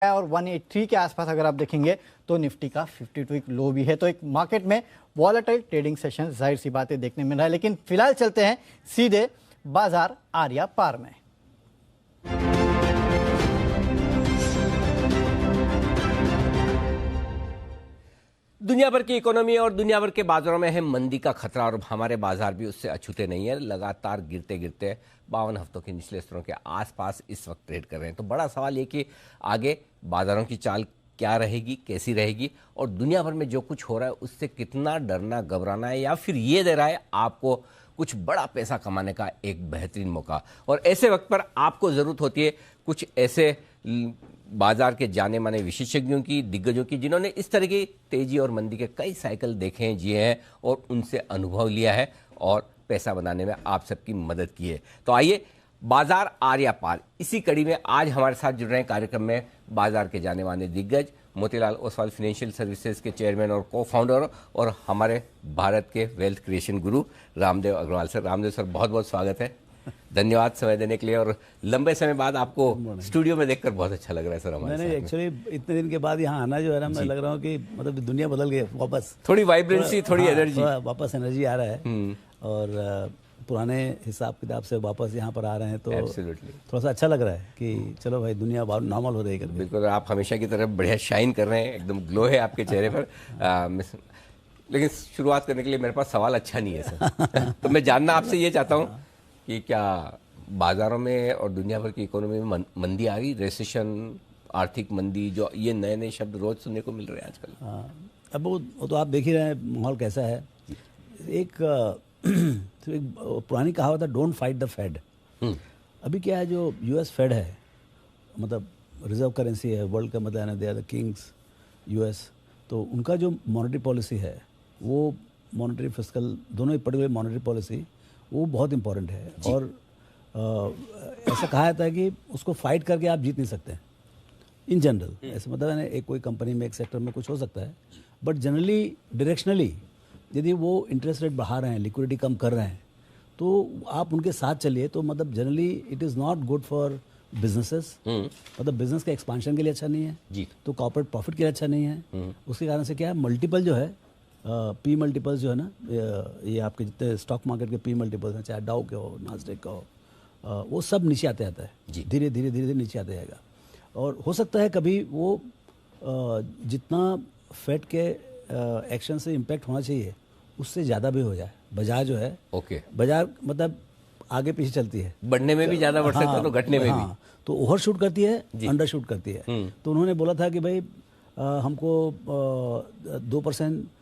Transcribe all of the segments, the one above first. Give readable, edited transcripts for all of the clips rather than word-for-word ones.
और 183 के आसपास अगर आप देखेंगे तो निफ्टी का 52 वीक लो भी है। तो एक मार्केट में वॉलेटाइल ट्रेडिंग सेशन जाहिर सी बातें देखने मिल रहा है। लेकिन फिलहाल चलते हैं सीधे बाजार आर्या पार में। दुनिया भर की इकोनॉमी और दुनिया भर के बाजारों में है मंदी का खतरा और हमारे बाजार भी उससे अछूते नहीं है। लगातार गिरते गिरते 52 हफ्तों के निचले स्तरों के आसपास इस वक्त ट्रेड कर रहे हैं। तो बड़ा सवाल ये कि आगे बाजारों की चाल क्या रहेगी, कैसी रहेगी और दुनिया भर में जो कुछ हो रहा है उससे कितना डरना घबराना है, या फिर ये दे रहा है आपको कुछ बड़ा पैसा कमाने का एक बेहतरीन मौका। और ऐसे वक्त पर आपको ज़रूरत होती है कुछ ऐसे बाजार के जाने माने विशेषज्ञों की, दिग्गजों की, जिन्होंने इस तरह की तेजी और मंदी के कई साइकिल देखे हैं, जिए हैं और उनसे अनुभव लिया है और पैसा बनाने में आप सबकी मदद की है। तो आइए बाजार आर्या पार, इसी कड़ी में आज हमारे साथ जुड़ रहे हैं कार्यक्रम में बाजार के जाने माने दिग्गज, मोतीलाल ओसवाल फाइनेंशियल सर्विसेज के चेयरमैन और को फाउंडर और हमारे भारत के वेल्थ क्रिएशन गुरु रामदेव अग्रवाल सर। रामदेव सर, बहुत बहुत स्वागत है, धन्यवाद समय देने के लिए। और लंबे समय बाद आपको स्टूडियो में देखकर बहुत अच्छा लग रहा है सर। हमारे मैंने एक्चुअली इतने दिन के बाद यहाँ आना जो है ना, मैं लग रहा हूँ कि मतलब दुनिया बदल गई वापस, थोड़ी वाइब्रेंसी, थोड़ी एनर्जी, वापस एनर्जी आ रहा है और पुराने हिसाब किताब से वापस यहाँ पर आ रहे हैं तो थोड़ा सा अच्छा लग रहा है कि चलो भाई दुनिया नॉर्मल हो रही है। बिल्कुल, आप हमेशा की तरह बढ़िया शाइन कर रहे हैं, एकदम ग्लो है आपके चेहरे पर। लेकिन शुरुआत करने के लिए मेरे पास सवाल अच्छा नहीं है सर। तो मैं जानना आपसे ये चाहता हूँ कि क्या बाजारों में और दुनिया भर की इकोनॉमी में मंदी आ गई, रेसेशन, आर्थिक मंदी, जो ये नए नए शब्द रोज सुनने को मिल रहे हैं आजकल? हाँ, अब वो तो आप देख ही रहे हैं माहौल कैसा है। तो एक पुरानी कहावत है, डोंट फाइट द फेड। अभी क्या है, जो यूएस फेड है, मतलब रिजर्व करेंसी है वर्ल्ड का, मतलब they are the kings US, तो उनका जो मॉनेटरी पॉलिसी है वो मॉनेटरी फिस्कल दोनों ही पर्टिकुलर मॉनेटरी पॉलिसी वो बहुत इंपॉर्टेंट है। और ऐसा कहा जाता है कि उसको फाइट करके आप जीत नहीं सकते इन जनरल। ऐसा मतलब है एक कोई कंपनी में, एक सेक्टर में कुछ हो सकता है, बट जनरली डायरेक्शनली यदि वो इंटरेस्ट रेट बढ़ा रहे हैं, लिक्विडिटी कम कर रहे हैं, तो आप उनके साथ चलिए। तो मतलब generally it is not good for businesses, मतलब बिजनेस के एक्सपांशन के लिए अच्छा नहीं है जी, तो कॉर्पोरेट प्रॉफिट के लिए अच्छा नहीं है। उसके कारण से क्या है, मल्टीपल जो है पी मल्टीपल्स जो है ना, ये आपके जितने स्टॉक मार्केट के पी मल्टीपल्स हैं, चाहे डाउ के हो, नास्डेक का हो, वो सब नीचे आते आता है, धीरे धीरे धीरे धीरे नीचे आते जाएगा। और हो सकता है कभी वो जितना फेड के एक्शन से इम्पैक्ट होना चाहिए उससे ज़्यादा भी हो जाए। बाजार जो है बाजार मतलब आगे पीछे चलती है, बढ़ने में भी ज़्यादा बढ़ सकता है तो घटने में भी, तो ओवर शूट करती है, अंडर शूट करती है। तो उन्होंने बोला था कि भाई हमको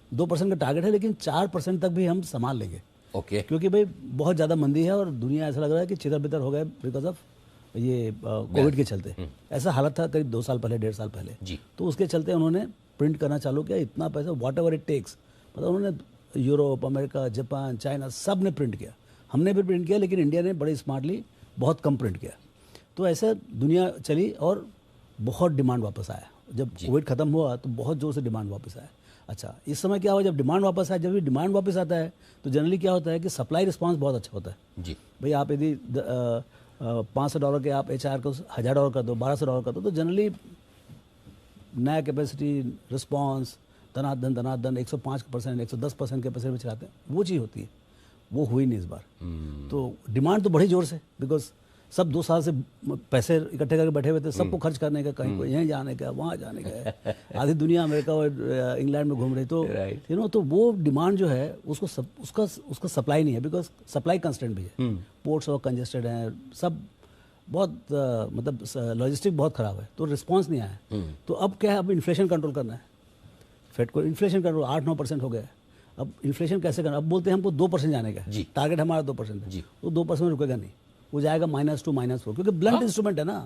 2% का टारगेट है, लेकिन 4% तक भी हम संभाल लेंगे। क्योंकि भाई बहुत ज़्यादा मंदी है और दुनिया ऐसा लग रहा है कि चिदर बिदर हो गए बिकॉज ऑफ ये कोविड के चलते। ऐसा हालत था करीब 2 साल पहले, 1.5 साल पहले जी। तो उसके चलते उन्होंने प्रिंट करना चालू किया, इतना पैसा व्हाट एवर इट टेक्स, मतलब उन्होंने यूरोप, अमेरिका, जापान, चाइना सब ने प्रिंट किया, हमने भी प्रिंट किया, लेकिन इंडिया ने बड़े स्मार्टली बहुत कम प्रिंट किया। तो ऐसे दुनिया चली और बहुत डिमांड वापस आया। जब कोविड खत्म हुआ तो बहुत जोर से डिमांड वापस आया। अच्छा, इस समय क्या हुआ, जब डिमांड वापस आया, जब ये डिमांड वापस आता है तो जनरली क्या होता है कि सप्लाई रिस्पांस बहुत अच्छा होता है जी। भाई आप यदि $500 के आप HR को $1000 कर दो, $1200 कर दो, तो जनरली नया कैपेसिटी रिस्पांस धनाधन 105%, 110% कैपेसिटी में चलाते हैं, वो चीज़ होती है। वो हुई नहीं इस बार। तो डिमांड तो बढ़ी जोर से, बिकॉज सब 2 साल से पैसे इकट्ठे करके बैठे हुए थे, सबको खर्च करने का, कहीं को यहीं जाने का, वहाँ जाने का, आधी दुनिया अमेरिका और इंग्लैंड में घूम रही। तो यू नो, तो वो डिमांड जो है उसको उसका सप्लाई नहीं है, बिकॉज सप्लाई कंस्टेंट भी है, पोर्ट्स और कंजेस्टेड हैं, सब बहुत मतलब लॉजिस्टिक बहुत ख़राब है, तो रिस्पॉन्स नहीं आया। तो अब क्या है, अब इन्फ्लेशन कंट्रोल करना है फेड को। इन्फ्लेशन कंट्रोल 8-9% हो गया। अब इन्फ्लेशन कैसे करना, अब बोलते हैं हमको 2% जाने का है, टारगेट हमारा 2% है, तो 2% रुकेगा नहीं, वो जाएगा -2 -4, क्योंकि ब्लंट इंस्ट्रूमेंट है ना।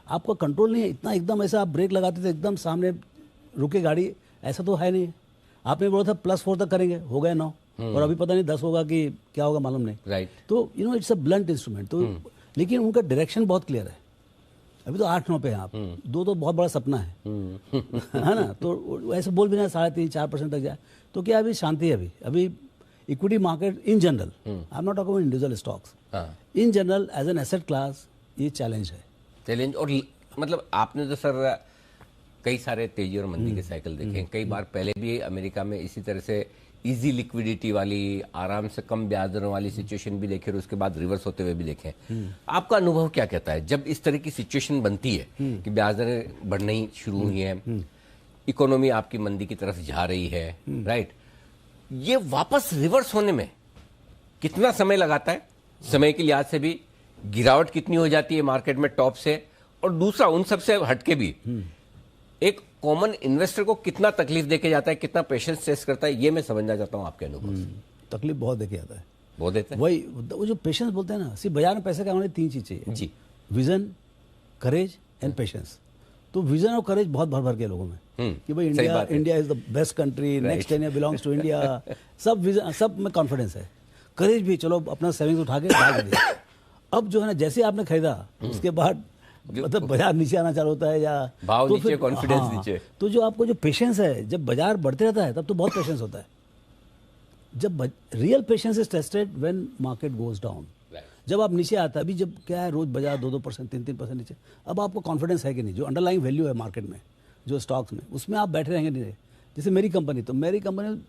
आपका कंट्रोल नहीं है इतना, एकदम ऐसा आप ब्रेक लगाते थे एकदम सामने रुके गाड़ी, ऐसा तो है नहीं। आपने बोला था +4 तक करेंगे, हो गए 9, और अभी पता नहीं 10 होगा कि क्या होगा, मालूम नहीं, राइट। तो you know it's a blunt instrument. तो लेकिन उनका डायरेक्शन बहुत क्लियर है। अभी तो 8-9 पे हैं आप, 2 तो बहुत बड़ा सपना है है ना। तो ऐसे बोल भी ना 3.5-4% तक जाए तो क्या अभी शांति है। अभी equity market in general, I am not talking about individual stocks, in general as an asset class ये चैलेंज है। चैलेंज और मतलब आपने जो सर कई सारे तेजी और मंदी के साइकिल देखे हैं। कई बार पहले भी अमेरिका में इसी तरह से इजी लिक्विडिटी वाली, आराम से कम ब्याज दरों वाली सिचुएशन भी देखे और उसके बाद रिवर्स होते हुए भी देखे। आपका अनुभव क्या कहता है जब इस तरह की सिचुएशन बनती है कि ब्याज दरें बढ़ना ही शुरू हुई हैं, इकोनॉमी आपकी मंदी की तरफ जा रही है, राइट, ये वापस रिवर्स होने में कितना समय लगाता है? समय के लिहाज से भी गिरावट कितनी हो जाती है मार्केट में टॉप से, और दूसरा उन सबसे हटके भी एक कॉमन इन्वेस्टर को कितना तकलीफ देके जाता है, कितना पेशेंस टेस्ट करता है, ये मैं समझना चाहता हूं आपके अनुभव से। तकलीफ बहुत देके आता है, बहुत देते हैं। वही वो जो पेशेंस बोलते हैं ना, सिर्फ बाजार में पैसे कमाने 3 चीज चाहिए जी, विजन, करेज एंड पेशेंस। तो विजन और करेज बहुत भर भर के लोगों में कि भाई India is the best country, next 10 year belongs to India, सब विजन, सब में कॉन्फिडेंस है। करेज भी चलो अपना सेविंग्स उठा के डाल दिया। अब जो है ना, जैसे आपने खरीदा उसके बाद मतलब बाजार नीचे आना चालू होता है या भाव तो नीचे, कॉन्फिडेंस नीचे, तो जो आपको जो पेशेंस है, जब बाजार बढ़ते रहता है तब तो बहुत पेशेंस होता है। जब real patience is tested when market goes down. जब आप नीचे आता है, अभी जब क्या है, रोज बाजार 2-2%, 3-3% नीचे, अब आपको कॉन्फिडेंस है कि नहीं, जो अंडरलाइंग वैल्यू है मार्केट में, जो स्टॉक्स में, उसमें आप बैठे रहेंगे नहीं। जैसे मेरी कंपनी, तो मेरी कंपनी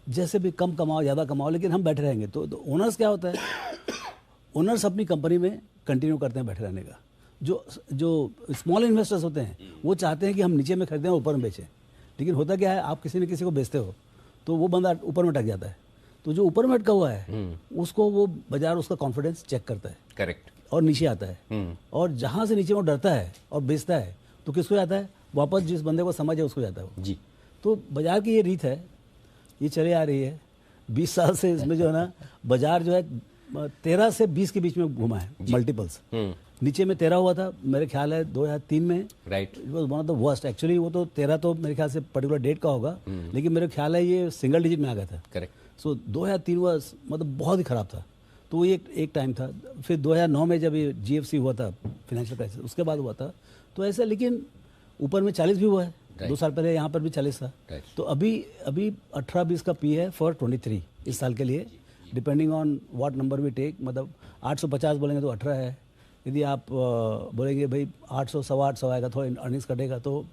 जैसे भी कम कमाओ ज़्यादा कमाओ, लेकिन हम बैठे रहेंगे। तो ओनर्स क्या होता है, ओनर्स अपनी कंपनी में कंटिन्यू करते हैं बैठे रहने का। जो स्मॉल इन्वेस्टर्स होते हैं वो चाहते हैं कि हम नीचे में खरीदें और ऊपर में बेचें, लेकिन होता क्या है, आप किसी न किसी को बेचते हो तो वो बंदा ऊपर में अटक जाता है। तो जो ऊपर में अटका हुआ है उसको वो बाजार उसका कॉन्फिडेंस चेक करता है, करेक्ट, और नीचे आता है। और जहाँ से नीचे वो डरता है और बेचता है तो किसको जाता है, वापस जिस बंदे को समझ है उसको जाता है वो। जी, तो बाजार की ये रीत है, ये चले आ रही है 20 साल से। इसमें जो है ना, बाजार जो है 13 से 20 के बीच में घुमा है, मल्टीपल्स। नीचे में 13 हुआ था मेरे ख्याल है 2003 में, right, it was one of the worst actually. वो तो 13 तो मेरे ख्याल से पर्टिकुलर डेट का होगा, लेकिन मेरे ख्याल है ये सिंगल डिजिट में आ गया था। करेक्ट। सो 2003 वाज मतलब बहुत ही खराब था। तो वो एक टाइम था। फिर 2009 में जब ये GFC हुआ था, फाइनेंशियल क्राइसिस, उसके बाद हुआ था। तो ऐसे, लेकिन ऊपर में 40 भी हुआ है। 2 साल पहले यहाँ पर भी 40 था। तो अभी 18-20 का पी है फॉर 23 इस साल के लिए, depending on what number we take. मतलब 850 बोलेंगे तो 18 है। यदि आप बोलेंगे भाई 800, 850 आएगा, थोड़ा अर्निंग्स कटेगा तो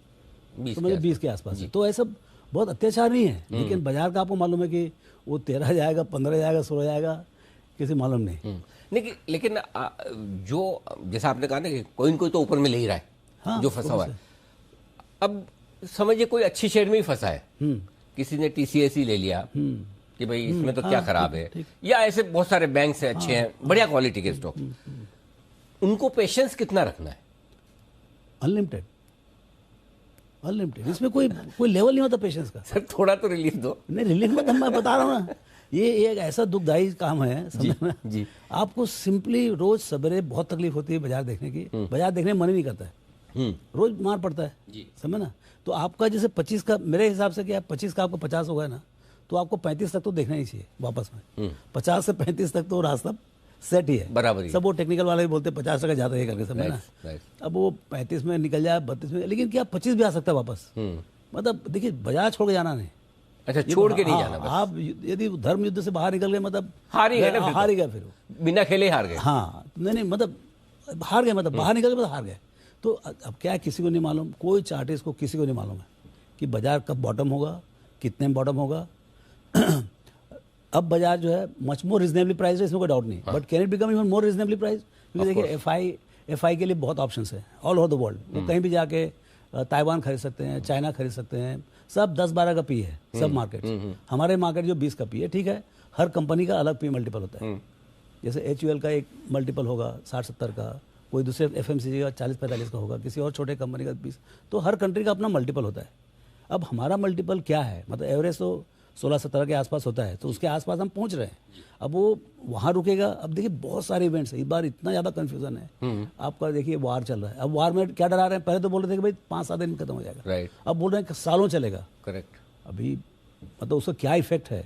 मतलब 20 के आसपास है। तो ऐसा बहुत अत्याचार नहीं है, लेकिन बाजार का आपको मालूम है कि वो 13 जाएगा, 15 जाएगा, 16 जाएगा, किसी मालूम नहीं। लेकिन जो जैसा आपने कहा ना कि कोई न कोई तो ऊपर में ले ही रहा है, हाँ, जो फंसा हुआ है। अब समझिए कोई अच्छी शेयर में ही फंसा है, किसी ने TCS ही ले लिया कि भाई इसमें तो क्या खराब है, या ऐसे बहुत सारे बैंक से अच्छे हैं, बढ़िया क्वालिटी के स्टॉक। उनको पेशेंस कितना रखना है? अनलिमिटेड, इसमें कोई लेवल नहीं होता पेशेंस का। सर थोड़ा तो रिलीफ दो। नहीं, रिलीफ मतलब मैं बता रहा हूँ ना, ये एक ऐसा दुखदायी काम है, समझना जी। आपको सिंपली रोज सवेरे बहुत तकलीफ होती है बाजार देखने की, बाजार देखने में मन ही नहीं करता है, रोज मार पड़ता है, समझ ना। तो आपका जैसे 25 का, मेरे हिसाब से क्या 25 का आपको 50 हो गया ना, तो आपको 35 तक तो देखना ही चाहिए वापस में। 50 से 35 तक तो रास्ता सेट ही है, बराबर ही। सब वो टेक्निकल वाले भी बोलते हैं 50 टका जाता है करके, समझ ना। अब वो 35 में निकल जाए, 32 में, लेकिन क्या 25 भी आ सकता है वापस। मतलब देखिए, बाजार छोड़ के जाना नहीं। अच्छा, छोड़ के नहीं जाना बस। आप यदि धर्म युद्ध से बाहर निकल गए, मतलब हार ही गए ना, हार ही गए फिर, बिना खेले हार गए। हाँ, नहीं मतलब हार गए, मतलब बाहर निकल गए मतलब हार गए। तो अब क्या है, किसी को नहीं मालूम, कोई चार्टिस्ट को किसी को नहीं मालूम है कि बाजार कब बॉटम होगा, कितने में बॉटम होगा। अब बाजार जो है मच मोर रिजनेबली प्राइस है, इसमें कोई डाउट नहीं, but can it become even more reasonably price? क्योंकि देखिए एफआई के लिए बहुत ऑप्शंस है ऑल ओवर द वर्ल्ड। तो कहीं भी जाके ताइवान खरीद सकते हैं, चाइना खरीद सकते हैं, सब 10-12 का पी है, सब मार्केट। हमारे मार्केट जो 20 का पी है, ठीक है, हर कंपनी का अलग पी मल्टीपल होता है। जैसे HUL का एक मल्टीपल होगा 60-70 का, कोई दूसरे FMCG का 40-45 का होगा, किसी और छोटे कंपनी का 20। तो हर कंट्री का अपना मल्टीपल होता है। अब हमारा मल्टीपल क्या है, मतलब एवरेज तो 16-17 के आसपास होता है, तो उसके आसपास हम पहुंच रहे हैं। अब वो वहाँ रुकेगा। अब देखिए बहुत सारे इवेंट्स है, इस बार इतना ज़्यादा कन्फ्यूजन है। आपका देखिए वार चल रहा है, अब वार में क्या डरा रहे हैं, पहले तो बोल रहे थे कि भाई 5-7 दिन में खत्म हो जाएगा, राइट। अब बोल रहे हैं कि सालों चलेगा। करेक्ट। अभी मतलब उसका क्या इफेक्ट है,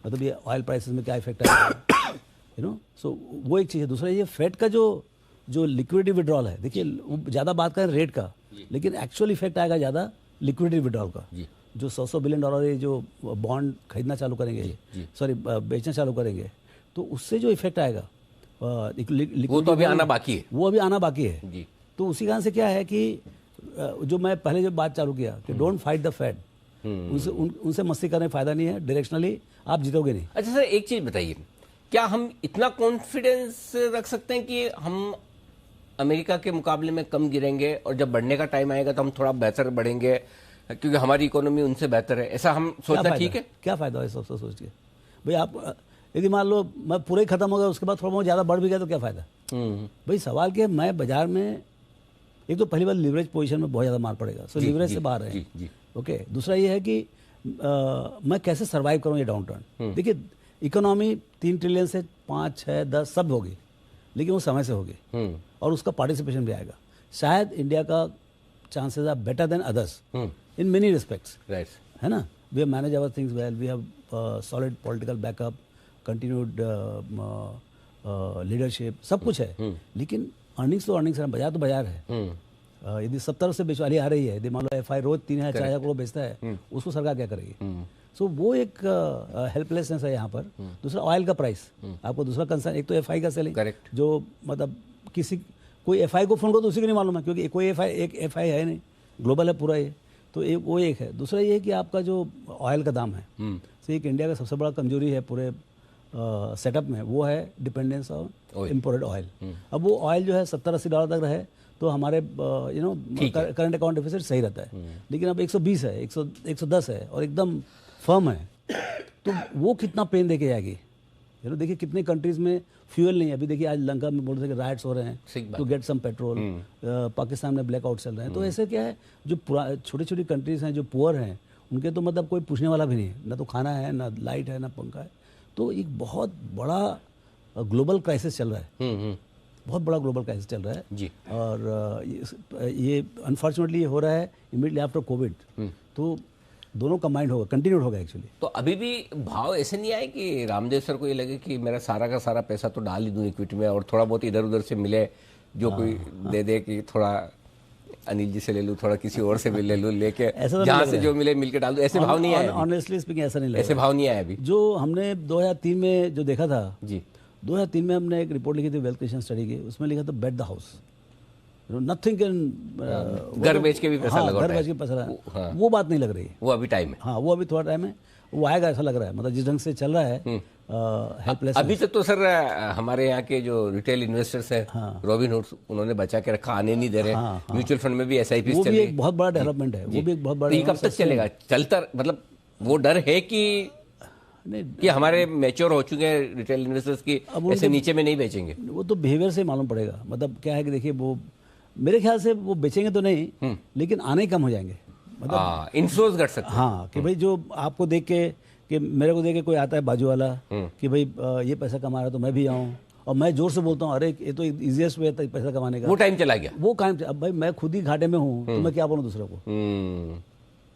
मतलब ये ऑयल प्राइसेस में क्या इफेक्ट है, सो वो एक चीज़ है। दूसरा ये फेड का जो लिक्विडिटी विड्रॉल है, देखिए ज़्यादा बात करें रेट का, लेकिन एक्चुअल इफेक्ट आएगा ज़्यादा लिक्विडिटी विड्रॉल का। जो $100 बिलियन ये जो बॉन्ड खरीदना चालू करेंगे, सॉरी बेचना चालू करेंगे, तो उससे जो इफेक्ट आएगा वो तो अभी आना बाकी है, वो अभी आना बाकी है। तो उसी कारण से क्या है कि जो मैं पहले जो बात चालू किया कि डोंट फाइट द फेड, उनसे मस्ती करने में फायदा नहीं है, डायरेक्शनली आप जीतोगे नहीं। अच्छा सर, एक चीज बताइए, क्या हम इतना कॉन्फिडेंस रख सकते हैं कि हम अमेरिका के मुकाबले में कम गिरेंगे और जब बढ़ने का टाइम आएगा तो हम थोड़ा बेहतर बढ़ेंगे क्योंकि हमारी इकोनॉमी उनसे बेहतर है, ऐसा हम सोचना ठीक है? क्या फायदा है सबसे सोच के? भाई आप यदि मान लो मैं पूरा ही खत्म हो गया उसके बाद थोड़ा बहुत ज़्यादा बढ़ भी गया तो क्या फायदा? भाई सवाल क्या है, मैं बाजार में एक तो पहली बार लिवरेज पोजीशन में बहुत ज़्यादा मार पड़ेगा, सो लिवरेज से बाहर है। ओके, दूसरा ये है कि मैं कैसे सर्वाइव करूँ ये डाउन टर्न। देखिए इकोनॉमी 3 ट्रिलियन से 5, 6, 10 सब होगी, लेकिन वो समय से होगी और उसका पार्टिसिपेशन भी आएगा। शायद इंडिया का chances are better than others in many respects, है ना। We have manage our things well, we have solid political backup, continued leadership, सब कुछ है, लेकिन अर्निंग्स तो अर्निंग्स है, बाजार तो बाजार है। यदि 70 से बेचवाली आ रही है, यदि मान लो एफआई रोज 3,000-4,000 करोड़ बेचता है, उसको सरकार क्या करेगी? सो वो एक हेल्पलेसनेस है यहाँ पर। दूसरा ऑयल का प्राइस, आपको दूसरा कंसर्न, एक तो एफआई का सेलिंग, जो मतलब कोई एफआई को फोन करो तो उसी को नहीं मालूम है, क्योंकि कोई एक एफआई है नहीं, ग्लोबल है पूरा ये, तो वो एक है। दूसरा ये है कि आपका जो ऑयल का दाम है, तो एक इंडिया का सबसे बड़ा कमजोरी है पूरे सेटअप में, वो है डिपेंडेंस ऑन इम्पोर्टेड ऑयल। अब वो ऑयल जो है $70-80 तक रहे तो हमारे करंट अकाउंट डिफिसिट सही रहता है, लेकिन अब 120 है, 110 है और एकदम फर्म है, तो वो कितना पेन देके जाएगी? देखिए कितने कंट्रीज में फ्यूल नहीं है। अभी देखिए आज लंका में बोल रहे थे कि राइट्स हो रहे हैं to get some petrol, Pakistan में ब्लैकआउट चल रहे हैं। तो ऐसे क्या है, जो छोटी छोटी कंट्रीज हैं जो पुअर हैं, उनके तो मतलब कोई पूछने वाला भी नहीं है, ना तो खाना है, ना लाइट है, ना पंखा है। तो एक बहुत बड़ा ग्लोबल क्राइसिस चल रहा है, बहुत बड़ा ग्लोबल क्राइसिस चल रहा है जी। और ये अनफॉर्चुनेटली ये हो रहा है इमीडिएटली आफ्टर कोविड, तो दोनों कंबाइंड होगा, कंटिन्यूड होगा एक्चुअली। तो अभी भी भाव ऐसे नहीं आए कि रामदेव सर को ये लगे कि मेरा सारा का सारा पैसा तो डाल ही दूं इक्विटी में और थोड़ा बहुत इधर उधर से मिले, जो कोई दे दे कि थोड़ा अनिल जी से ले लूं, थोड़ा किसी और से भी ले लूं, लेके जहां से जो मिले मिलके डाल दूं, ऐसे भाव नहीं आए? ऑनेस्टली स्पीकिंग ऐसा नहीं लगा, ऐसे भाव नहीं आए अभी। जो हमने 2003 में जो देखा था जी, 2003 में हमने एक रिपोर्ट लिखी थी वेल्थ क्रिएशन स्टडी की, उसमें लिखा था बेट द हाउस, नथिंग कैन, घर बेच के भी पैसा लगा, घर बेच के पैसा, वो बात नहीं लग रही है, वो अभी टाइम है। हाँ, वो अभी थोड़ा टाइम है, वो आएगा ऐसा लग रहा है, मतलब जिस ढंग से चल रहा है हेल्पलेस। अभी तक तो सर हमारे यहाँ के जो रिटेल इन्वेस्टर्स हैं, रॉबिनहुड, उन्होंने बचा के रखा, आने नहीं दे रहे। म्यूचुअल फंड में भी एसआईपी वो भी एक बहुत बड़ा डेवलपमेंट है, वो भी एक बहुत बड़ा। ये कब तक चलेगा? चलता मतलब वो डर है कि हमारे मैच्योर हो चुके हैं रिटेल इन्वेस्टर्स की, ऐसे नीचे में नहीं बेचेंगे? वो तो बिहेवियर से मालूम पड़ेगा। मतलब क्या है कि देखिए, वो मेरे ख्याल से वो बेचेंगे तो नहीं, लेकिन आने कम हो जाएंगे, मतलब इन्फ्लुएंस कर सकते हैं। हाँ, कि भाई जो आपको देख के, कि मेरे को देख के कोई आता है बाजू वाला कि भाई ये पैसा कमा रहा है तो मैं भी आऊँ, और मैं जोर से बोलता हूँ अरे ये तो इजीएस्ट वे है पैसा कमाने का। वो टाइम चला गया, वो टाइम। अब भाई मैं खुद ही घाटे में हूँ तो मैं क्या बोलूँ दूसरे को?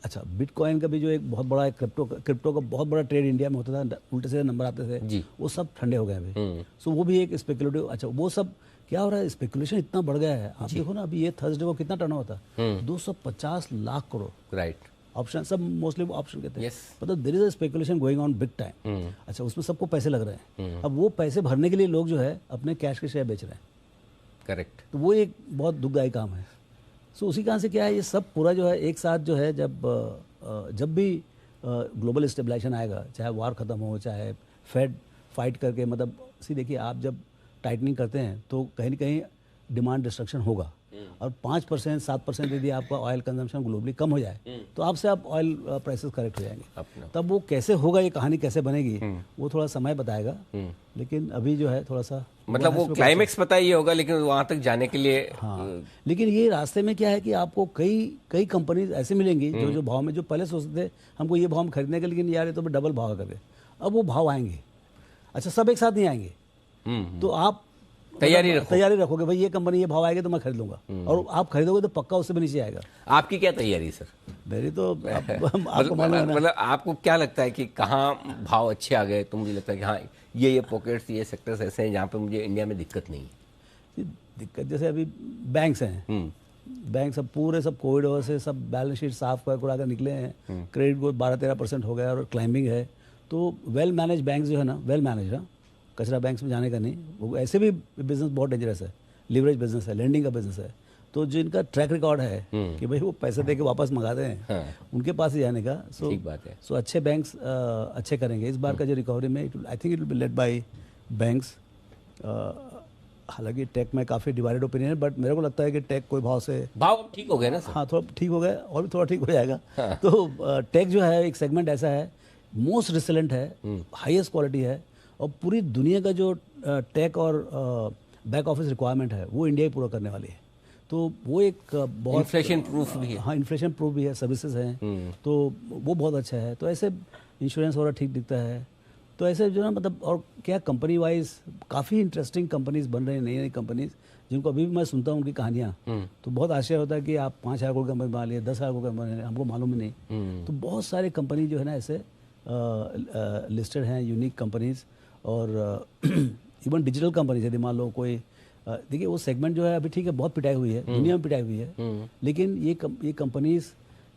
अच्छा, बिटकॉइन का भी जो एक बहुत बड़ा क्रिप्टो का बहुत बड़ा ट्रेड इंडिया में होता था, उल्टे से नंबर आते थे, वो सब ठंडे हो गए अभी। सो वो भी एक स्पेकुलेटिव, अच्छा वो सब क्या हो रहा है, स्पेकुलेशन इतना बढ़ गया है। आप देखो ना, अभी ये थर्सडे को कितना टर्नओवर था, 250 लाख करोड़, राइट। ऑप्शन सब मोस्टली ऑप्शन कहते हैं, मतलब there is a speculation going on big time. अच्छा, उसमें सबको पैसे लग रहे हैं, अब वो पैसे भरने के लिए लोग जो है अपने कैश के शेयर बेच रहे हैं, करेक्ट। तो वो एक बहुत दुखदायी काम है। सो उसी कारण से क्या है, ये सब पूरा जो है एक साथ जो है, जब भी ग्लोबल स्टेबलाइजेशन आएगा, चाहे वार खत्म हो, चाहे फेड फाइट करके, मतलब देखिए आप जब टाइटनिंग करते हैं तो कहीं ना कहीं डिमांड डिस्ट्रक्शन होगा, और 5% 7% यदि आपका ऑयल कंजम्पशन ग्लोबली कम हो जाए तो आपसे आप ऑयल प्राइसेस करेक्ट हो जाएंगे। तब वो कैसे होगा, ये कहानी कैसे बनेगी, वो थोड़ा समय बताएगा, लेकिन अभी जो है थोड़ा सा, मतलब वो क्लाइमेक्स पता ही होगा, लेकिन वहां तक जाने के लिए लेकिन ये रास्ते में क्या है कि आपको कई कंपनीज ऐसे मिलेंगी जो भाव में, जो पहले सोचते थे हमको ये भाव में खरीदने के, लेकिन यार ये तो डबल भाव कर दे, अब वो भाव आएंगे। अच्छा, सब एक साथ नहीं आएंगे, तो आप तैयारी रखोगे, भाई ये कंपनी ये भाव आएगा तो मैं खरीद लूंगा, और आप खरीदोगे तो पक्का उससे भी नीचे आएगा। आपकी क्या तैयारी सर? मेरी तो मतलब आपको क्या लगता है कि कहाँ भाव अच्छे आ गए? तो मुझे लगता है कि हाँ, ये पॉकेट्स, ये सेक्टर्स ऐसे हैं जहाँ पे मुझे इंडिया में दिक्कत नहीं है। दिक्कत जैसे अभी बैंक्स हैं, बैंक सब पूरे सब कोविड वजह से सब बैलेंस शीट साफ कर निकले हैं, क्रेडिट ग्रोथ 12-13% हो गया और क्लाइंबिंग है। तो वेल मैनेज बैंक जो है ना, वेल मैनेज, कचरा बैंक्स में जाने का नहीं, वो ऐसे भी बिजनेस बहुत डेंजरस है, लीवरेज बिजनेस है, लेंडिंग का बिजनेस है, तो जो इनका ट्रैक रिकॉर्ड है कि भाई वो पैसे दे के वापस मंगाते हैं, उनके पास ही जाने का। ठीक बात है। सो अच्छे बैंक्स अच्छे करेंगे इस बार का जो रिकवरी में। I think it will be led by banks. हालांकि टेक में काफ़ी डिवाइडेड ओपिनियन है, बट मेरे को लगता है कि टेक कोई भाव ठीक हो गए ना सर? हाँ, थोड़ा ठीक हो गया और भी थोड़ा ठीक हो जाएगा। तो टेक जो है एक सेगमेंट ऐसा है, मोस्ट रिसिलेंट है, हाईएस्ट क्वालिटी है, और पूरी दुनिया का जो टेक और बैक ऑफिस रिक्वायरमेंट है वो इंडिया ही पूरा करने वाली है। तो वो एक बहुत इन्फ्लेशन प्रूफ भी है। हाँ, इन्फ्लेशन प्रूफ भी है, सर्विसेज हैं, तो वो बहुत अच्छा है। तो ऐसे इंश्योरेंस वगैरह ठीक दिखता है। तो ऐसे जो ना मतलब, और क्या कंपनी वाइज काफ़ी इंटरेस्टिंग कंपनीज बन रही हैं, नई नई कंपनीज, जिनको अभी भी मैं सुनता हूँ उनकी कहानियाँ, तो बहुत आश्चर्य होता है कि आप 5,000 करोड़ कंपनी बना लिए, 10,000 करोड़ कंपनी, हमको मालूम ही नहीं। तो बहुत सारे कंपनी जो है ना ऐसे लिस्टेड हैं, यूनिक कंपनीज, और इवन डिजिटल कंपनीज। यदि मान लो कोई देखिए वो सेगमेंट जो है अभी ठीक है, बहुत पिटाई हुई है, दुनिया में पिटाई हुई है, लेकिन ये कंपनीज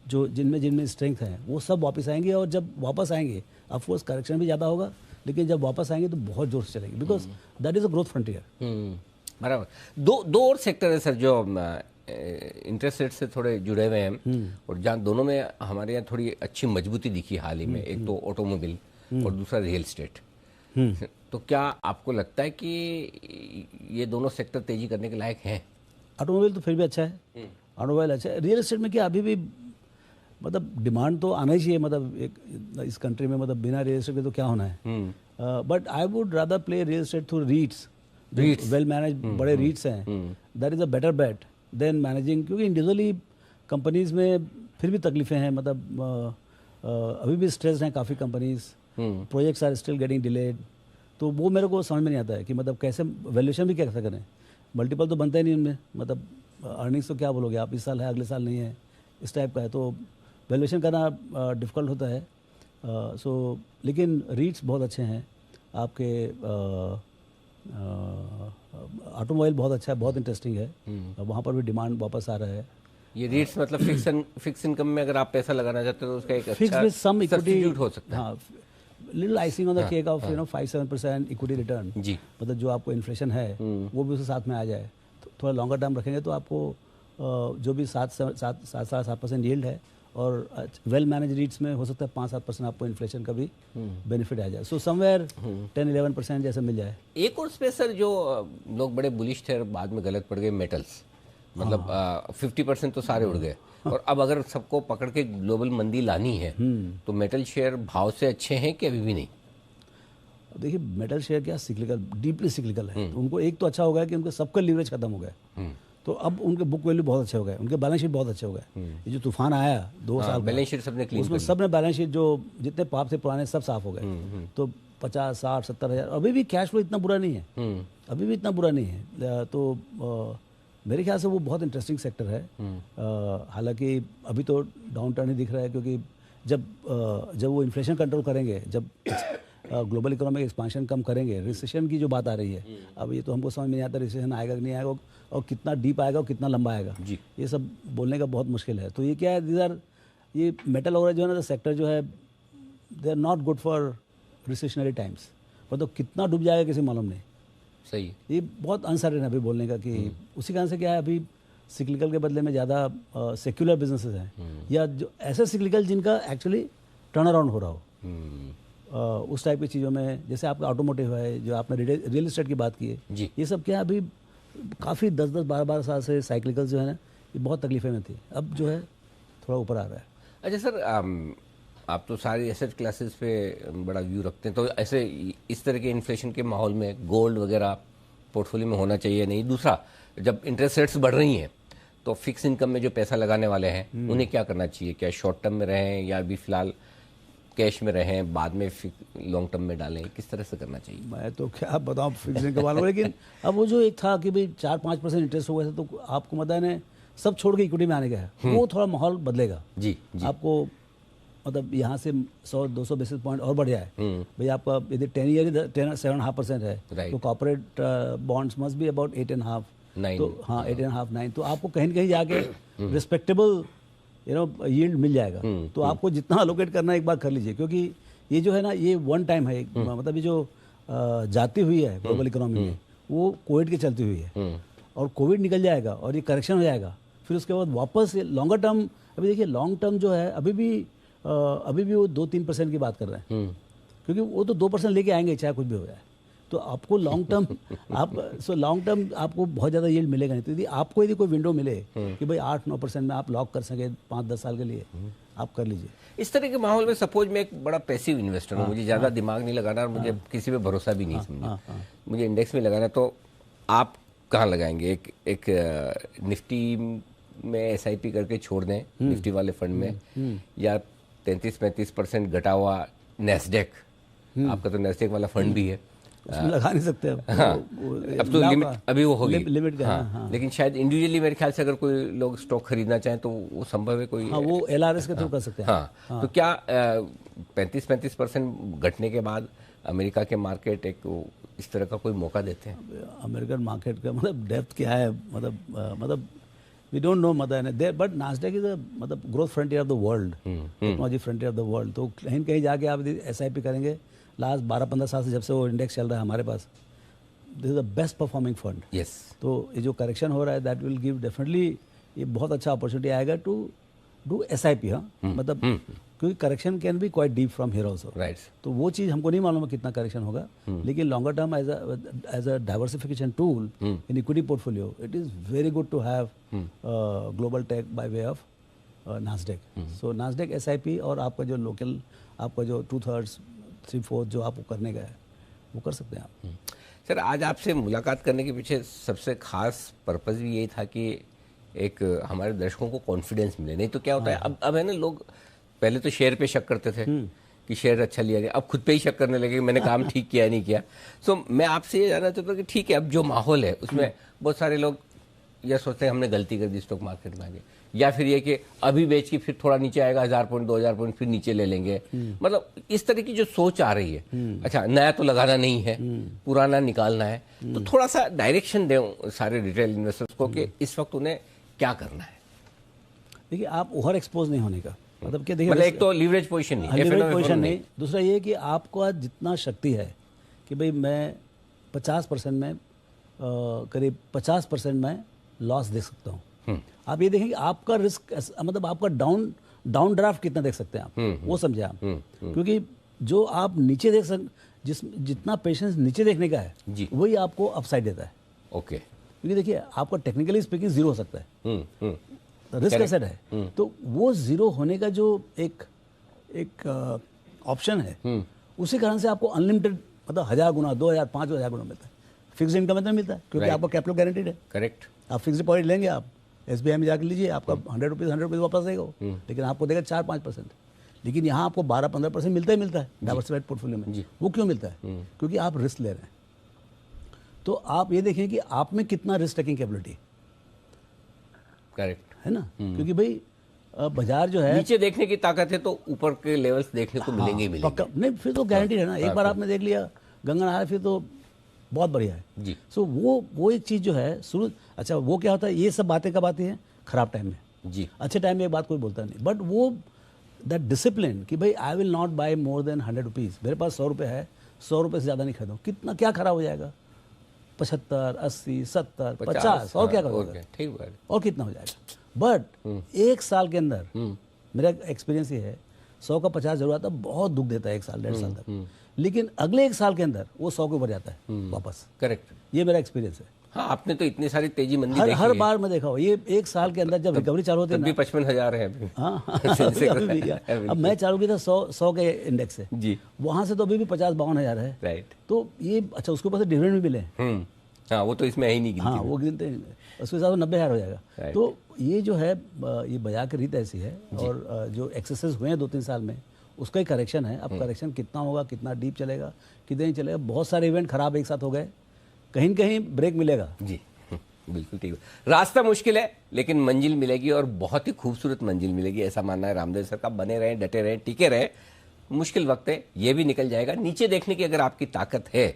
जो जिनमें स्ट्रेंथ है वो सब वापस आएंगे, और जब वापस आएंगे ऑफकोर्स करेक्शन भी ज़्यादा होगा, लेकिन जब वापस आएंगे तो बहुत जोर से चलेंगे, because that is a growth frontier. बराबर। दो और सेक्टर है सर जो इंटरेस्ट रेट से थोड़े जुड़े हुए हैं, और जहाँ दोनों में हमारे यहाँ थोड़ी अच्छी मजबूती दिखी हाल ही में। एक तो ऑटोमोबाइल और दूसरा रियल एस्टेट। तो क्या आपको लगता है कि ये दोनों सेक्टर तेजी करने के लायक हैं? ऑटोमोबाइल तो फिर भी अच्छा है, ऑटोमोबाइल अच्छा है। रियल एस्टेट में क्या अभी भी मतलब डिमांड तो आना ही चाहिए, मतलब एक इस कंट्री में, मतलब बिना रियल एस्टेट के तो क्या होना है। But I would rather play real estate through REITs, well manage बड़े रीट्स हैं, that is a better bet than managing, क्योंकि इंडिविजुअली कंपनीज में फिर भी तकलीफें हैं, मतलब अभी भी स्ट्रेस हैं काफ़ी companies, projects are still getting delayed. तो वो मेरे को समझ में नहीं आता है कि मतलब कैसे वैल्यूएशन भी कैसे करें, मल्टीपल तो बनता ही नहीं उनमें, मतलब अर्निंग्स तो क्या बोलोगे आप, इस साल है अगले साल नहीं है, इस टाइप का है, तो वैल्यूएशन करना डिफ़िकल्ट होता है। सो लेकिन रीट्स बहुत अच्छे हैं आपके, ऑटोमोबाइल बहुत अच्छा है, बहुत इंटरेस्टिंग है, वहाँ पर भी डिमांड वापस आ रहा है। ये रीट्स मतलब फिक्स इनकम में अगर आप पैसा लगाना चाहते हो तो उसका एक फिक्स अच्छा विद सम इक्विटी सब्स्टिट्यूट हो सकता है। हाँ, little icing on the cake of 5-7% equity return जी, मतलब जो आपको इन्फ्लेशन है वो भी उसके साथ में आ जाए, तो थोड़ा लॉन्गर टर्म रखेंगे तो आपको जो भी 7.5% यील्ड है, और वेल मैनेज रीट्स में हो सकता है 5-7% आपको इन्फ्लेशन का भी बेनिफिट आ जाए। सो समवेयर 10-11% जैसे मिल जाए। एक और स्पेस सर जो लोग बड़े बुलिश थे और बाद में गलत पड़ गए, मेटल्स, मतलब 50% तो सारे उड़ गए, और अब अगर सबको पकड़ के ग्लोबल मंदी लानी है तो मेटल शेयर भाव से अच्छे हैं कि अभी भी नहीं? देखिए मेटल शेयर क्या सिक्लिकल, डीपली सिक्लिकल है, तो उनको एक तो अच्छा हो गया कि उनके सबका लीवरेज खत्म हो गया, तो अब उनके बुक वैल्यू बहुत अच्छे हो गए, उनके बैलेंस शीट बहुत अच्छे हो गए। ये जो तूफान आया 2 साल बैलेंस शीट सबने क्लीन, उसमें सबने बैलेंस शीट जो जितने पाप थे पुराने सब साफ हो गए, तो 50, 60, 70 हज़ार, अभी भी कैश फ्लो इतना बुरा नहीं है, अभी भी इतना बुरा नहीं है। तो मेरे ख्याल से वो बहुत इंटरेस्टिंग सेक्टर है। हालांकि अभी तो डाउन टर्न ही दिख रहा है, क्योंकि जब वो इन्फ्लेशन कंट्रोल करेंगे, जब ग्लोबल इकोनॉमिक एक्सपांशन कम करेंगे, रिसेशन की जो बात आ रही है, अब ये तो हमको समझ में नहीं आता रिसेशन आएगा कि नहीं आएगा, और कितना डीप आएगा और कितना लंबा आएगा, ये सब बोलने का बहुत मुश्किल है। तो ये क्या है, ये मेटल वगैरह जो है ना सेक्टर जो है, they are not good for recessionary times, मतलब कितना डूब जाएगा किसी मालूम नहीं। सही, ये बहुत अनसर्टेन है अभी बोलने का, कि उसी कारण से क्या है, अभी सिक्लिकल के बदले में ज़्यादा सेक्युलर बिजनेसेस हैं, या जो ऐसे सिक्लिकल जिनका एक्चुअली टर्न अराउंड हो रहा हो, उस टाइप की चीज़ों में, जैसे आपका ऑटोमोटिव है, जो आपने रियल एस्टेट की बात की है, ये सब क्या अभी काफ़ी 10-10, 12-12 साल से साइक्लिकल जो है ना, ये बहुत तकलीफें में थी, अब जो है थोड़ा ऊपर आ रहा है। अच्छा सर, आप तो सारी एसेट क्लासेस पे बड़ा व्यू रखते हैं, तो ऐसे इस तरह के इन्फ्लेशन के माहौल में गोल्ड वगैरह पोर्टफोलियो में होना चाहिए नहीं? दूसरा, जब इंटरेस्ट रेट्स बढ़ रही हैं तो फिक्स इनकम में जो पैसा लगाने वाले हैं उन्हें क्या करना चाहिए? क्या शॉर्ट टर्म में रहें, या अभी फिलहाल कैश में रहें, बाद में लॉन्ग टर्म में डालें, किस तरह से करना चाहिए? मैं तो क्या बताऊँ फिक्स इनकम वालों, लेकिन अब वो जो एक था कि भाई 4-5% इंटरेस्ट हो गया था, तो आपको मतलब ने सब छोड़ के इक्विटी में आने का है, वो थोड़ा माहौल बदलेगा। जी, आपको मतलब यहाँ से 100-200 बेसिस पॉइंट और बढ़ जाए, भाई आपका यदि 10 ईयर 7.5% है, तो corporate bonds must be about 8.5, तो हाँ 8.5, 9, तो आपको कहीं न कहीं जाके रिस्पेक्टेबल यील्ड मिल जाएगा। तो आपको जितना अलोकेट करना है एक बार कर लीजिए, क्योंकि ये जो है ना, ये वन टाइम है, मतलब ये जो जाती हुई है ग्लोबल इकोनॉमी में, वो कोविड के चलती हुई है, और कोविड निकल जाएगा और ये करेक्शन हो जाएगा, फिर उसके बाद वापस लॉन्गर टर्म, अभी देखिए लॉन्ग टर्म जो है अभी भी वो 2-3% की बात कर रहे हैं, क्योंकि वो तो 2% लेके आएंगे चाहे कुछ भी हो जाए। तो आपको लॉन्ग टर्म लॉन्ग टर्म आपको बहुत ज़्यादा यील्ड मिलेगा नहीं। तो यदि कोई विंडो मिले कि भाई 8-9% में आप लॉक कर सके 5-10 साल के लिए, आप कर लीजिए। इस तरह के माहौल में सपोज मैं एक बड़ा पैसिव इन्वेस्टर हूँ, मुझे ज़्यादा दिमाग नहीं लगाना और मुझे किसी पे भरोसा भी नहीं समझे, मुझे इंडेक्स में लगाना, तो आप कहाँ लगाएंगे? एक निफ्टी में SIP करके छोड़ दें निफ्टी वाले फंड में, या 33-35% घटा हुआ नैस्डैक, आपका तो नैस्डैक वाला फंड भी है, उसमें लगा नहीं सकते अब। हाँ, अब तो लिमिट अभी वो होगी लिमिट का। हाँ, लेकिन शायद इंडिविजुअली मेरे ख्याल से अगर कोई लोग स्टॉक खरीदना चाहें तो वो संभव है कोई। हाँ, वो LRS के थ्रू कर सकते हैं। हाँ, तो क्या 35% घटने के बाद अमेरिका के मार्केट एक इस तरह का कोई मौका देते हैं? अमेरिकन मार्केट का मतलब डेप्थ क्या है, मतलब we don't know, but Nasdaq is मतलब growth frontier of the world, technology frontier of the world. तो कहीं कहीं जाके आप SIP करेंगे, लास्ट 12-15 साल से जब से वो इंडेक्स चल रहा है हमारे पास, this is the best performing fund. Yes. तो ये जो करेक्शन हो रहा है दैट विल गिव डेफिनेटली, ये बहुत अच्छा अपॉर्चुनिटी आएगा टू डू SIP। हाँ, मतलब क्योंकि correction can be quite deep from here also, right. तो वो चीज़ हमको नहीं मालूम है कितना करेक्शन होगा, लेकिन longer term as a diversification tool in equity portfolio, it is very good to have global tech by way of Nasdaq. So Nasdaq SIP, और आपका जो लोकल, आपका जो 2/3 3/4 जो आपको करने का है वो कर सकते हैं आप। सर, आज आपसे मुलाकात करने के पीछे सबसे खास पर्पज़ भी यही था कि एक हमारे दर्शकों को कॉन्फिडेंस मिले। नहीं तो क्या होता है, अब है ना, लोग पहले तो शेयर पे शक करते थे कि शेयर अच्छा लिया गया, अब खुद पे ही शक करने लगे कि मैंने काम ठीक किया नहीं किया। सो मैं आपसे ये जानना चाहता हूँ कि ठीक है, अब जो माहौल है उसमें बहुत सारे लोग यह सोचते हैं हमने गलती कर दी स्टॉक मार्केट में आगे, या फिर ये कि अभी बेच के फिर थोड़ा नीचे आएगा 1000 पॉइंट 2000 पॉइंट फिर नीचे ले लेंगे, मतलब इस तरह की जो सोच आ रही है। अच्छा, नया तो लगाना नहीं है, पुराना निकालना है, तो थोड़ा सा डायरेक्शन दें सारे रिटेल इन्वेस्टर्स को कि इस वक्त उन्हें क्या करना है। देखिए, आप ओवर एक्सपोज नहीं होने का मतलब क्या, देखिए, मतलब एक तो लीवरेज पोजीशन नहीं, लीवरेज पोजीशन नहीं, दूसरा ये कि आपको जितना शक्ति है कि भाई मैं 50% में करीब 50% में लॉस देख सकता हूँ। आप ये देखें कि आपका रिस्क, मतलब आपका डाउन ड्राफ्ट कितना देख सकते हैं आप, वो समझे आप। क्योंकि जो आप नीचे देख जितना पेशेंस नीचे देखने का है वही आपको अपसाइड देता है। ओके। क्योंकि देखिए, आपका टेक्निकली स्पीकिंग 0 हो सकता है, रिस्क एसेट है, तो वो 0 होने का जो एक ऑप्शन है, उसी कारण से आपको अनलिमिटेड, मतलब 1000 गुना 2000 5000 गुना मिलता है। फिक्स इनकम में तो मिलता है क्योंकि आपका कैपिटल गारंटीड है। करेक्ट। आप फिक्स डिपॉजिट लेंगे, आप SBI में जाकर लीजिए, आपका 100 रुपीज़ वापस देगा, लेकिन आपको देगा 4-5%। लेकिन यहाँ आपको 12-15% मिलता ही मिलता है डाइवर्सिफाइड पोर्टफोलियो में। वो क्यों मिलता है? क्योंकि आप रिस्क ले रहे हैं। तो आप ये देखें कि आप में कितना रिस्क टेकिंग कैपेबिलिटी, करेक्ट है ना। क्योंकि भाई बाजार जो है, नीचे देखने की ताकत है तो ऊपर के लेवल्स देखने को मिलेंगे ही मिलेंगे। नहीं, फिर तो गारंटी है ना। एक बार आपने देख लिया गंगानार, फिर तो बहुत बढ़िया है जी। सो वो एक चीज़ जो है शुरू, अच्छा वो क्या होता है, ये सब बातें कब आती हैं? खराब टाइम में जी। अच्छे टाइम में एक बात कोई बोलता नहीं, बट वो दैट डिसिप्लिन कि भाई I will not buy more than 100 rupees, मेरे पास 100 रुपये है, 100 रुपये से ज़्यादा नहीं खरीदूँ। कितना क्या खराब हो जाएगा? 75, 80, 70, 50 और क्या करोगे? ठीक है, और कितना हो जाएगा? बट एक साल के अंदर मेरा एक्सपीरियंस ये है, 100 का 50 जरूर आता है, बहुत दुख देता है 1 साल 1.5 साल तक, लेकिन अगले 1 साल के अंदर वो 100 के ऊपर जाता है वापस। करेक्ट, ये मेरा एक्सपीरियंस है। हाँ, आपने तो इतनी सारी तेजी मंदी देखी हर बार मैं देखा हुआ, ये 1 साल के अंदर जब रिकवरी चालू होती है ना, 55,000 है अभी। हाँ अभी भी अब मैं चालू किया था 100 के इंडेक्स से जी, वहाँ से तो अभी भी 50-52 है। राइट। तो ये अच्छा, उसके ऊपर से डिविडेंड भी मिले। हाँ, वो तो इसमें है ही नहीं गिनती। हाँ, वो गिनते हैं, उसके हिसाब से 90,000 हो जाएगा। तो ये जो है, ये बाजार की रीत ऐसी है, और जो एक्सेसेस हुए हैं 2-3 साल में, उसका ही करेक्शन है। अब करेक्शन कितना होगा, कितना डीप चलेगा, कितने नहीं चलेगा, बहुत सारे इवेंट खराब एक साथ हो गए, कहीं न कहीं ब्रेक मिलेगा। जी, बिल्कुल ठीक है। रास्ता मुश्किल है लेकिन मंजिल मिलेगी, और बहुत ही खूबसूरत मंजिल मिलेगी, ऐसा मानना है रामदेव सर का। बने रहें, डटे रहें, टिके रहें। मुश्किल वक्त है, ये भी निकल जाएगा। नीचे देखने की अगर आपकी ताकत है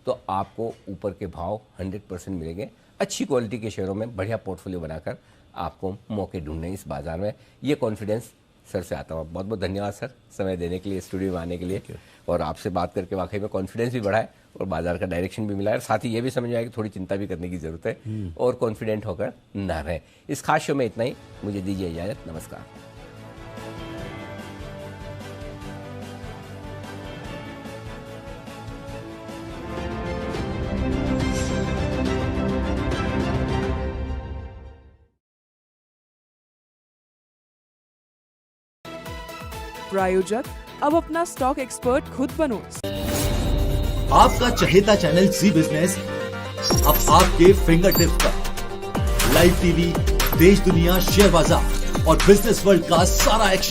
तो आपको ऊपर के भाव 100% मिलेंगे। अच्छी क्वालिटी के शेयरों में बढ़िया पोर्टफोलियो बनाकर आपको मौके ढूंढने इस बाजार में, ये कॉन्फिडेंस सर से आता हूँ। बहुत बहुत धन्यवाद सर, समय देने के लिए, स्टूडियो में आने के लिए, और आपसे बात करके वाकई में कॉन्फिडेंस भी बढ़ा है और बाजार का डायरेक्शन भी मिला है, और साथ ही ये भी समझ आया कि थोड़ी चिंता भी करने की जरूरत है और कॉन्फिडेंट होकर ना रहें। इस खास शो में इतना ही, मुझे दीजिए इजाजत, नमस्कार। प्रायोजक अब अपना स्टॉक एक्सपर्ट खुद बनो। आपका चहेता चैनल जी बिजनेस अब आपके फिंगर टिप पर। लाइव टीवी, देश दुनिया, शेयर बाजार और बिजनेस वर्ल्ड का सारा एक्शन